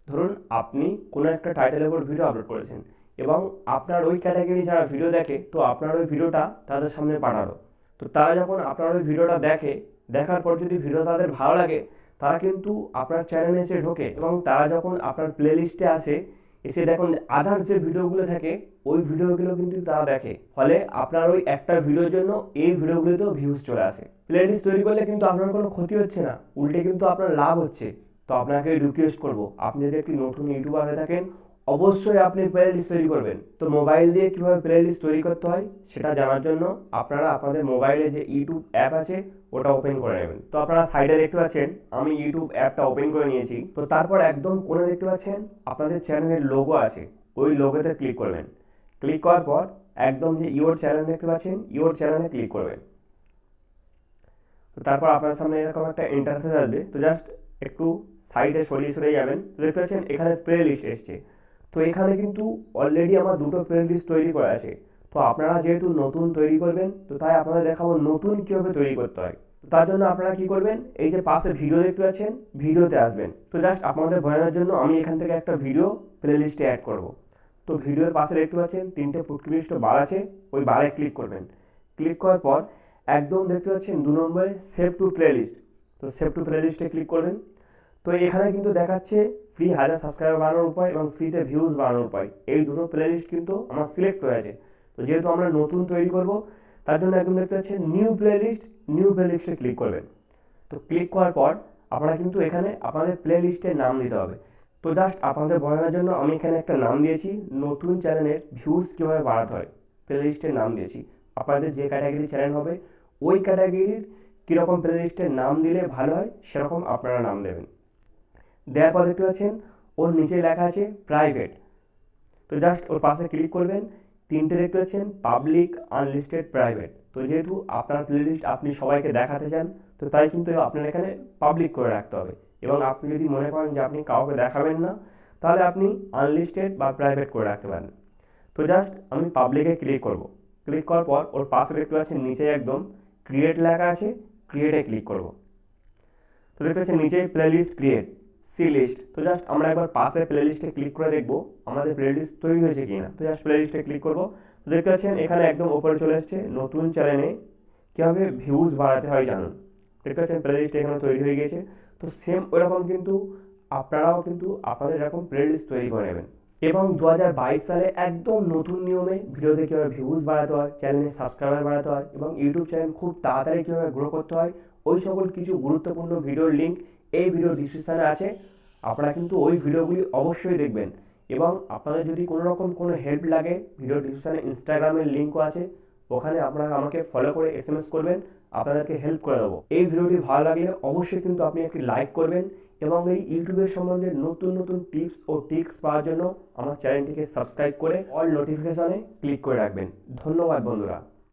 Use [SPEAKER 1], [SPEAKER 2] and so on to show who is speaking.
[SPEAKER 1] ধরুন আপনি কোনো একটা টাইটেলের উপর ভিডিও আপলোড করেছেন এবং আপনার ওই ক্যাটাগরি যারা ভিডিও দেখে, তো আপনার ওই ভিডিওটা তাদের সামনে পাঠালো। তো তারা যখন আপনার ওই ভিডিওটা দেখে, দেখার পর যদি ভিডিও তাদের ভালো লাগে, তারা কিন্তু আপনার চ্যানেলে এসে ঢোকে এবং তারা যখন আপনার প্লে লিস্টে আসে, এসে দেখুন আদার্স যে ভিডিওগুলো থাকে ওই ভিডিওগুলো কিন্তু তারা দেখে। ফলে আপনার ওই একটা ভিডিওর জন্য এই ভিডিওগুলোতেও ভিউজ চলে আসে। প্লে লিস্ট তৈরি করলে কিন্তু আপনার কোনো ক্ষতি হচ্ছে না, উল্টে কিন্তু আপনার লাভ হচ্ছে। তো আপনাকে রিকোয়েস্ট করবো, আপনি যদি একটি নতুন ইউটিউবার হয়ে থাকেন, অবশ্যই আপনি প্লে লিস্ট তৈরি করবেন। তো মোবাইল দিয়ে কীভাবে প্লে লিস্ট তৈরি করতে হয় সেটা জানার জন্য আপনারা আপনাদের মোবাইলে যে ইউটিউব অ্যাপ আছে ওটা ওপেন করে নেবেন। তো আপনারা সাইডে দেখতে পাচ্ছেন আমি ইউটিউব অ্যাপটা ওপেন করে নিয়েছি। তো তারপর একদম কোণে দেখতে পাচ্ছেন আপনাদের চ্যানেলের লোগো আছে, ওই লোগোতে ক্লিক করবেন। ক্লিক করার পর একদম যে ইওর চ্যানেল দেখতে পাচ্ছেন, ইওর চ্যানেলে ক্লিক করবেন। তো তারপর আপনার সামনে এরকম একটা ইন্টারফেস আসবে। তো জাস্ট একটু সাইডে সরিয়ে যাবেন। তো দেখতে পাচ্ছেন এখানে প্লে লিস্ট এসছে। তো এখানে কিন্তু অলরেডি আমার দুটো প্লে লিস্ট তৈরি করা আছে। তো আপনারা যেহেতু নতুন তৈরি করবেন, তো তাই আপনাদের দেখাবো নতুন কীভাবে তৈরি করতে হয়। তো তার জন্য আপনারা কি করবেন, এই যে পাশে ভিডিও দেখতে পাচ্ছেন, ভিডিওতে আসবেন। তো জাস্ট আপনাদের বোঝানোর জন্য আমি এখান থেকে একটা ভিডিও প্লে লিস্টে অ্যাড করব। তো ভিডিওর পাশে দেখতে পাচ্ছেন তিনটে পুটকিবিষ্ট বার আছে, ওই বারে ক্লিক করবেন। ক্লিক করার পর একদম দেখতে পাচ্ছেন 2 নম্বরে সেভ টু প্লে লিস্ট। তো সেভ টু প্লে লিস্টে ক্লিক করবেন। তো এখানে কিন্তু দেখাচ্ছে ফ্রি 1000 সাবস্ক্রাইবার বাড়ানোর উপায় এবং ফ্রিতে ভিউজ বাড়ানোর উপায়। এই দুটো প্লে লিস্ট কিন্তু আমার সিলেক্ট হয়ে আছে। তো যেহেতু আমরা নতুন তৈরি করব, তার জন্য একদম দেখতে পাচ্ছেন নিউ প্লে লিস্টে ক্লিক করবেন। তো ক্লিক করার পর আপনারা কিন্তু এখানে আপনাদের প্লে লিস্টের নাম দিতে হবে। তো জাস্ট আপনাদের বোঝানোর জন্য আমি এখানে একটা নাম দিয়েছি, নতুন চ্যানেলের ভিউজ কীভাবে বাড়াতে হয়। প্লে লিস্টের নাম দিয়েছি। আপনাদের যে ক্যাটাগরি চ্যানেল হবে ওই ক্যাটাগরির কীরকম প্লে লিস্টের নাম দিলে ভালো হয় সেরকম আপনারা নাম দেবেন। দেওয়ার পর দেখতে পাচ্ছেন ওর নিচে লেখা আছে প্রাইভেট। তো জাস্ট ওর পাশে ক্লিক করবেন। তিনটে দেখতে পাচ্ছেন পাবলিক, আনলিস্টেড, প্রাইভেট। তো যেহেতু আপনার প্লেলিস্ট আপনি সবাইকে দেখাতে চান, তো তাই কিন্তু আপনার এখানে পাবলিক করে রাখতে হবে। এবং আপনি যদি মনে করেন যে আপনি কাউকে দেখাবেন না, তাহলে আপনি আনলিস্টেড বা প্রাইভেট করে রাখতে পারেন। তো জাস্ট আমি পাবলিকে ক্লিক করব। ক্লিক করার পর ওর পাশে দেখতে পাচ্ছেন নিচে একদম ক্রিয়েট লেখা আছে, ক্রিয়েটে ক্লিক করব। তো দেখতে পাচ্ছেন নিচে প্লেলিস্ট ক্রিয়েট সি লিস্ট। তো জাস্ট আমরা একবার পাশে প্লে লিস্টে ক্লিক করে দেখবো আমাদের প্লে লিস্ট তৈরি হয়েছে কিনা। তো জাস্ট প্লে লিস্টে ক্লিক করবো। তো দেখতে পাচ্ছেন এখানে একদম ওপরে চলে এসছে নতুন চ্যানেলে কীভাবে ভিউজ বাড়াতে হয় জানুন। দেখতে পাচ্ছেন প্লে লিস্ট এখানে তৈরি হয়ে গেছে। তো সেম ওরকম কিন্তু আপনারাও কিন্তু আপনাদের এরকম প্লে লিস্ট তৈরি করে নেবেন। এবং 2022 সালে একদম নতুন নিয়মে ভিডিওতে কীভাবে ভিউজ বাড়াতে হয়, চ্যানেলে সাবস্ক্রাইবার বাড়াতে হয় এবং ইউটিউব চ্যানেল খুব তাড়াতাড়ি কীভাবে গ্রো করতে হয়, ওই সকল কিছু গুরুত্বপূর্ণ ভিডিওর লিঙ্ক এই ভিডিও ডিসক্রিপশানে আছে। আপনারা কিন্তু ওই ভিডিওগুলি অবশ্যই দেখবেন। এবং আপনাদের যদি কোনো রকম কোনো হেল্প লাগে, ভিডিও ডিসক্রিপশানে ইনস্টাগ্রামের লিঙ্কও আছে, ওখানে আপনারা আমাকে ফলো করে SMS করবেন, আপনাদেরকে হেল্প করে দেবো। এই ভিডিওটি ভালো লাগলে অবশ্যই কিন্তু আপনি একটি লাইক করবেন এবং এই ইউটিউবের সম্বন্ধে নতুন নতুন টিপস ও ট্রিক্স পাওয়ার জন্য আমার চ্যানেলটিকে সাবস্ক্রাইব করে অল নোটিফিকেশনে ক্লিক করে রাখবেন। ধন্যবাদ বন্ধুরা।